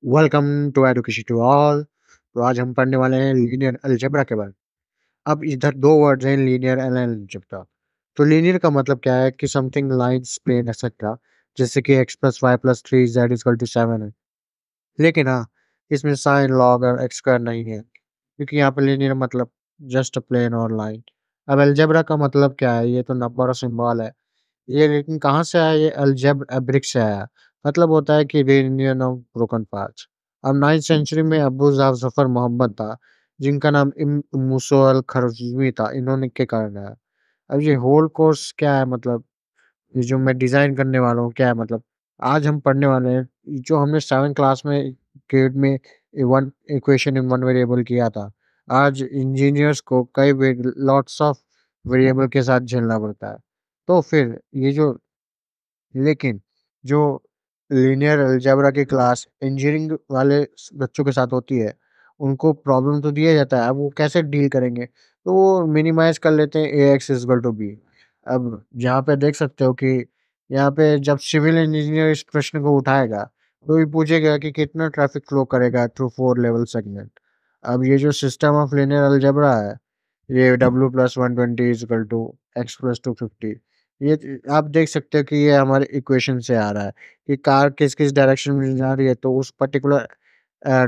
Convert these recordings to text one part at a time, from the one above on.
Welcome to education to all. तो आज हम पढ़ने वाले हैं लीनियर अलजेब्रा के बारे में। अब इधर दो वर्ड्स हैं, लीनियर एंड अलजेब्रा। तो लीनियर का मतलब क्या है कि समथिंग लाइन्स प्लेन एक्सेट्रा, जैसे कि x plus y plus three z equal to seven है। लेकिन हाँ, इसमें साइन लॉग और एक्स स्क्वायर नहीं है, क्योंकि यहाँ पे लीनियर मतलब जस्ट प्लेन और लाइन। अब अलजेब्रा का मतलब क्या है? ये तो नंबर और सिंबल है। ये लेकिन कहाँ से आया? ये अलजेब्रिक से आया। मतलब होता है कि रियूनियन ऑफ ब्रोकन पार्ट्स। अब 9th सेंचुरी में अबू जफर मोहम्मद था, जिनका नाम मुसो खरजीवी था, इन्होंने के कारण आया। अब ये होल कोर्स क्या है? मतलब ये जो मैं डिजाइन करने वाला हूँ क्या है? मतलब आज हम पढ़ने वाले हैं जो हमने 7th क्लास में ग्रेड में one equation in one variable किया था। आज इंजीनियर्स को कई लॉट्स ऑफ वेरिएबल के साथ झेलना पड़ता है। तो फिर ये जो लेकिन जो लीनियर अलजेब्रा की क्लास इंजीनियरिंग वाले बच्चों के साथ होती है, उनको प्रॉब्लम तो दिया जाता है। अब वो कैसे डील करेंगे? तो वो मिनिमाइज कर लेते हैं ए एक्स इजल टू बी। अब यहाँ पे देख सकते हो कि यहाँ पे जब सिविल इंजीनियर इस प्रश्न को उठाएगा, तो ये पूछेगा कि कितना ट्रैफिक फ्लो करेगा थ्रू फोर लेवल सेगमेंट। अब ये जो सिस्टम ऑफ लीनियर अलजेब्रा है, ये W plus 120 equal to x plus 250। ये आप देख सकते हो कि ये हमारे इक्वेशन से आ रहा है कि कार किस किस डायरेक्शन में जा रही है, तो उस पर्टिकुलर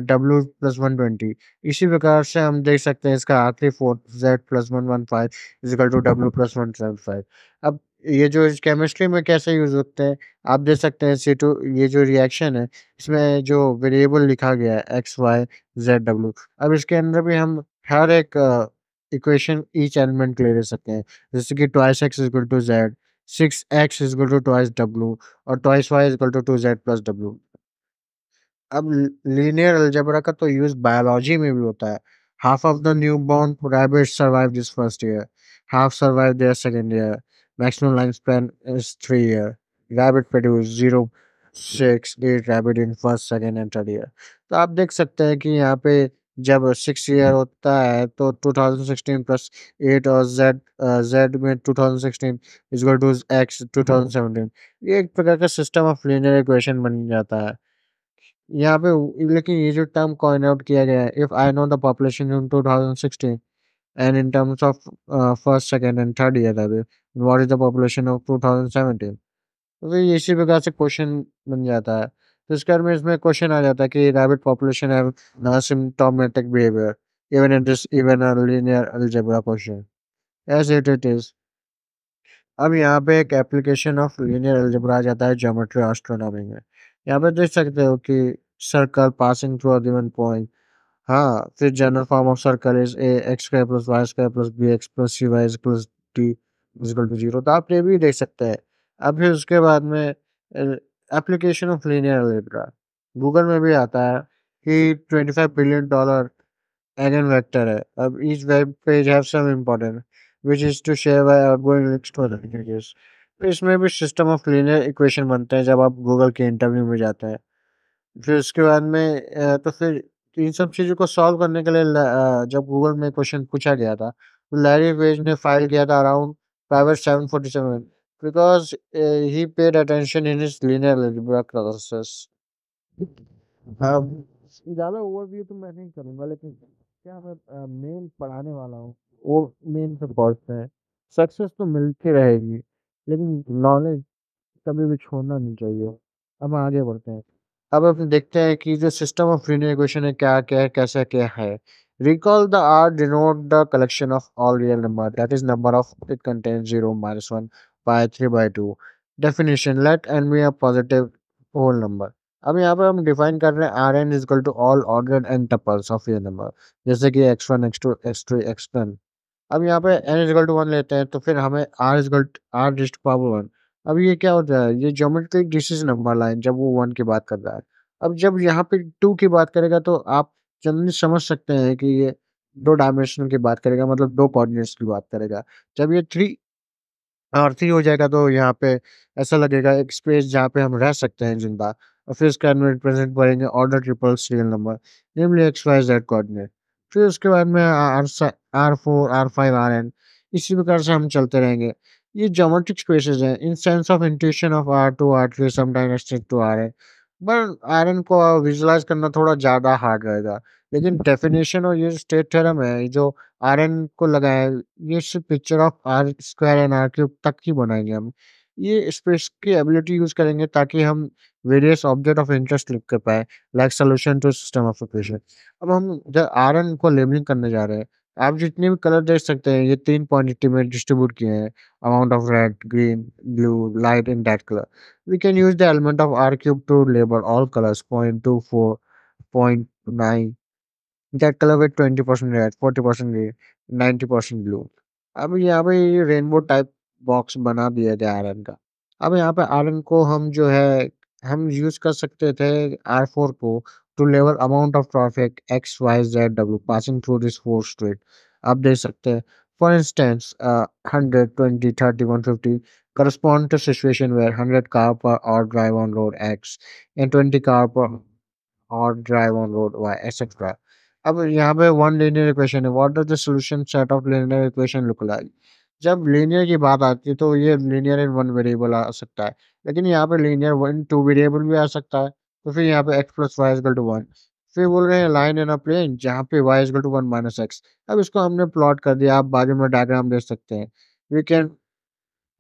W प्लस 120। इसी प्रकार से हम देख सकते हैं इसका आखिरी fourth Z+115 equal to W plus 175। अब ये जो केमिस्ट्री में कैसे यूज होते हैं, आप देख सकते हैं C2, ये जो रिएक्शन है, इसमें जो वेरिएबल लिखा गया है XY Z W। अब इसके अंदर भी हम हर एक इक्वेशन ईच एलिमेंट के लिए ले सकते हैं, जैसे कि twice x equal to z, six x equal to twice डब्ल्यू, और twice y equal to two z plus डब्ल्यू। अब लीनियर अलजेब्रा का तो यूज बायोलॉजी में भी होता है। Half of the new born rabbit survive this first year, half survive their second year, maximum life span is 3 year. Rabbit produce 0.68 rabbit in first second and third year. तो आप देख सकते हैं कि यहाँ पे जब 6 ईयर होता है तो 2016 प्लस 8, और जेड में 2016 इज इक्वल टू एक्स 2017। ये एक प्रकार का सिस्टम ऑफ लीनियर इक्वेशन बन जाता है यहाँ पे। लेकिन ये जो टर्म कॉइन आउट किया गया है, if I know the population in 2016 and in terms of first second and third year, what is the population of 2017। तो फिर इसी प्रकार से क्वेश्चन बन जाता है। तो इस कारण में इसमें क्वेश्चन आ जाता है कि rabbit population have asymptomatic behavior even in this even a linear algebra question as it is। अब यहाँ पे एक एप्लीकेशन ऑफ लीनियर अलजेब्रा आ जाता है ज्योमेट्री एस्ट्रोनॉमी में। यहाँ पे देख सकते हो कि circle passing through a given point. हाँ, फिर general form of circle is a x square plus y square plus b x plus c y plus d equal to zero. तो आप ये भी देख सकते हैं। अब फिर उसके बाद में application of linear algebra Google में भी आता है कि $25 बिलियन एगन वेक्टर है। अब each web page have some important which is to share by outgoing links to other pages। तो इसमें भी सिस्टम ऑफ लीनियर इक्वेशन बनते हैं जब आप गूगल के इंटरव्यू में जाते हैं। फिर उसके बाद में तो फिर इन सब चीज़ों को सॉल्व करने के लिए जब गूगल में क्वेश्चन पूछा गया था, तो लैरी पेज ने फाइल किया था around private 747 because he paid attention in his linear algebra classes. अब ज़्यादा ओवरव्यू तो मैं नहीं करूँगा, लेकिन क्या मैं मेन पढ़ाने वाला हूँ, वो मेन पे पहुँचते हैं। सक्सेस तो मिलती रहेगी, लेकिन नॉलेज कभी भी छोड़ना नहीं चाहिए। अब आगे बढ़ते हैं। अब अपन देखते हैं कि जो सिस्टम ऑफ लीनियर इक्वेशन है क्या क्या है, कैसा क्या है। Recall the R denote the collection of all real number, that is number of it contains 0 minus 1 by 3 by 2। Definition: let n be a positive whole number। अब यहाँ पर हम डिफाइन कर रहे हैं R n is equal to all order and tuples of real number, जैसे कि x1 x2 x3 xn। अब यहाँ पे n इज इक्वल टू 1 लेते हैं, तो फिर हमें r is equal r raise to power 1। अब ये क्या होता है? ये ज्योमेट्रिक डिजिट नंबर लाइन जब वो 1 की बात कर रहा है। अब जब यहाँ पे 2 की बात करेगा, तो आप जनरली समझ सकते हैं कि ये 2 डायमेंशनल की बात करेगा, मतलब 2 कोऑर्डिनेट्स की बात करेगा। जब ये 3 और 3 हो जाएगा, तो यहाँ पे ऐसा लगेगा एक स्पेस जहाँ पे हम रह सकते हैं ज़िंदा। और फिर इसके अंदर रिप्रेज़ेंट करेंगे ऑर्डर ट्रिपल्स रियल नंबर, नेमली एक्स, वाई, ज़ेड कोऑर्डिनेट। फिर उसके बाद में R4, R5, Rn, इसी प्रकार से हम चलते रहेंगे। ये ज्योमेट्रिक स्पेसेस हैं in sense of intuition of R2, R3 sometimes extend to Rn। पर आयरन को विजुलाइज करना थोड़ा ज़्यादा हार्ड रहेगा। लेकिन डेफिनेशन और ये स्टेट थ्योरम है, ये जो आयरन को लगाया है, ये सिर्फ़ picture of R square and R cube तक ही बनाएँगे हम। ये स्पेस की एबिलिटी यूज़ करेंगे ताकि हम वेरियस ऑब्जेक्ट ऑफ इंटरेस्ट लिख कर पाएँ, like solution to system of equation. अब हम जब आयरन को लेबलिंग करने जा रहे हैं, आप जितने भी कलर देख सकते हैं, ये 3 क्वांटिटी में डिस्ट्रीब्यूट किए हैं, amount of red, green, blue, light in that colour. We can use the element of R cube to label all colors point to 4.9. That color with 20% red, 40% green, 90% blue. अब यहाँ पे ये rainbow type box बना दिया गया iron का। अब यहाँ पे आयरन को हम जो है हम यूज कर सकते थे R4 को to level amount of traffic x y z डब्ल्यू passing through this four street. आप देख सकते हैं for instance 100 20 30 150 correspond to situation where 100 car per hour drive on road X and 20 car per or drive on road Y, etc. अब यहाँ पे one linear equation है, what does the solution set of linear equation look like. जब linear की बात आती है तो ये लीनियर इन वन वेरिएबल आ सकता है, लेकिन यहाँ पे लीनियर वन टू वेरिएबल भी आ सकता है। तो फिर यहाँ पे x plus y equal to one, फिर बोल रहे हैं लाइन इन अ प्लेन जहाँ पे y equal to one minus x. अब इसको हमने प्लॉट कर दिया, आप बाजू में डायग्राम देख सकते हैं। We can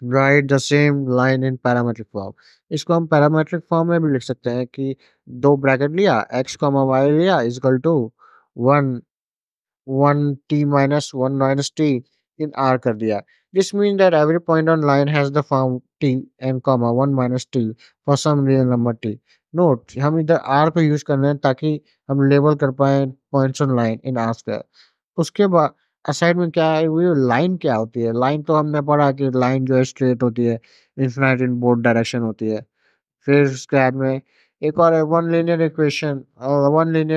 write the same line in parametric form. इसको हम पैरामीट्रिक फॉर्म में भी लिख सकते हैं कि दो ब्रैकेट लिया एक्स कॉमा वाई लिया equal to one one t minus t in R कर दिया। This mean that every point on line has the form t n comma one minus t for some real number t. Note हम इधर are को use कर रहे हैं ताकि हम लेबल कर पाए points on line in are square. उसके बाद असाइड में क्या है वो लाइन क्या होती है? लाइन तो हमने पढ़ा कि लाइन जो है स्ट्रेट होती है, इनफिनिट इन बोथ डायरेक्शन होती है। फिर उसके बाद में एक और है वन लीनियर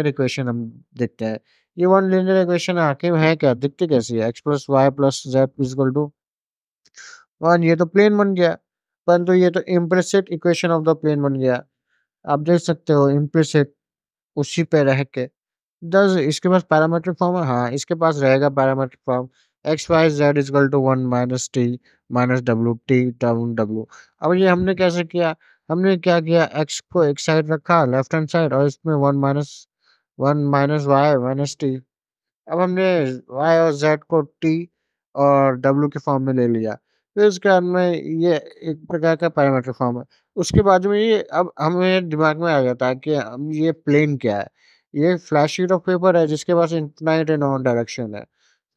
इक्वेशन हम देखते हैं। ये वन लीनियर इक्वेशन आखिर है क्या? दिखती कैसी है? X plus y plus z equal to one, ये तो प्लेन बन गया। परंतु ये तो implicit equation of the plane बन गया। आप देख सकते हो इम्प्लिसिट उसी पे रह के। does इसके पास पैरामीट्रिक फॉर्म है? हाँ, इसके पास रहेगा parametric form x y Z equal to one minus T minus W T down W. अब ये हमने कैसे किया? हमने क्या किया एक्स को एक साइड रखा लेफ्ट हैंड साइड और इसमें one minus y minus t. अब हमने वाई और जेड को टी और डब्ल्यू के फॉर्म में ले लिया। फिर उसके बाद में ये एक प्रकार का पैरामीट्रिक फॉर्म है। उसके बाद में ये अब हमें दिमाग में आ जाता है कि हम ये प्लेन क्या है? ये फ्लैट शीट ऑफ पेपर है जिसके पास इनफिनाइट एंड नॉन डायरेक्शन है।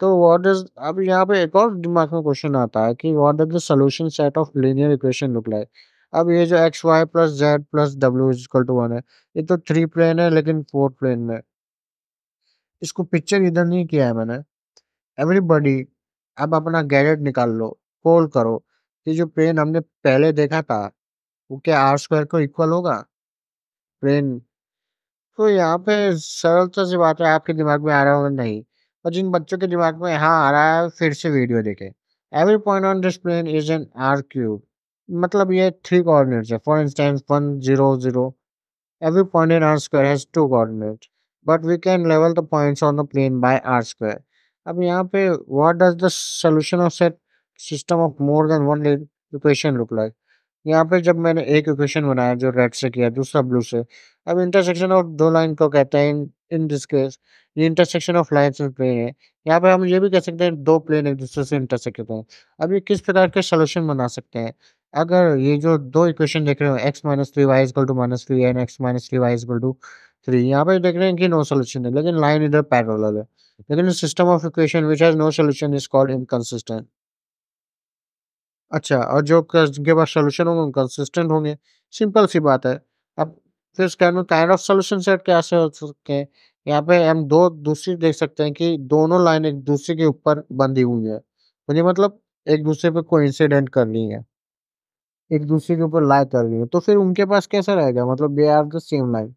तो व्हाट डज़ अब यहाँ पे एक और दिमाग में क्वेश्चन आता है कि what does the solution set of linear equation look like? अब ये जो x y plus z plus डब्ल्यू इज इक्वल टू वन है, ये तो थ्री प्लेन है लेकिन फोर प्लेन में। इसको पिक्चर इधर नहीं किया है मैंने। एवरीबॉडी अब अपना गैजेट निकाल लो, पोल करो कि जो प्लेन हमने पहले देखा था, वो क्या आर स्क्वायर को इक्वल होगा? प्लेन तो यहाँ पे सरलता सी बात है, आपके दिमाग में आ रहा होगा नहीं, और जिन बच्चों के दिमाग में हाँ आ रहा है फिर से वीडियो देखें। Every point on this plane is an R cube. मतलब ये थ्री कोऑर्डिनेट्स है, for instance 1 0 0। Every point in R square has two coordinates, but we can level the points on the plane by R square. अब यहाँ पे what does the solution of set system of more than one equation look like? यहाँ पे जब मैंने एक equation बनाया जो रेड से किया दूसरा ब्लू से। अब इंटरसेक्शन ऑफ दो लाइन को कहते हैं इन इन दिस केस ये intersection of lines in plane है। यहाँ पे हम ये भी कह सकते हैं दो प्लेन एक दूसरे से इंटरसेक्ट होते हैं। अब ये किस प्रकार के सॉल्यूशन बना सकते हैं? अगर ये जो दो इक्वेशन देख रहे हो x minus three y equal to minus three and x minus three y equal to three, यहाँ पे देख रहे हैं कि नो सोल्यूशन है लेकिन लाइन इधर पैरेलल है। लेकिन system of equation which has no solution is called inconsistent. अच्छा, और जो क जिनके पास सॉल्यूशन होंगे वो कंसिस्टेंट होंगे, सिंपल सी बात है। अब फिर इसके बाद में काइंड ऑफ सॉल्यूशन सेट कैसे हो सकते हैं? यहाँ पे हम 2 दूसरी देख सकते हैं कि दोनों लाइन एक दूसरे के ऊपर बंधी हुई है। तो ये मतलब एक दूसरे पे कोइंसिडेंट कर रही हैं, एक दूसरे के ऊपर लाई कर रही हैं, तो फिर उनके पास कैसा रहेगा? मतलब they are the same line.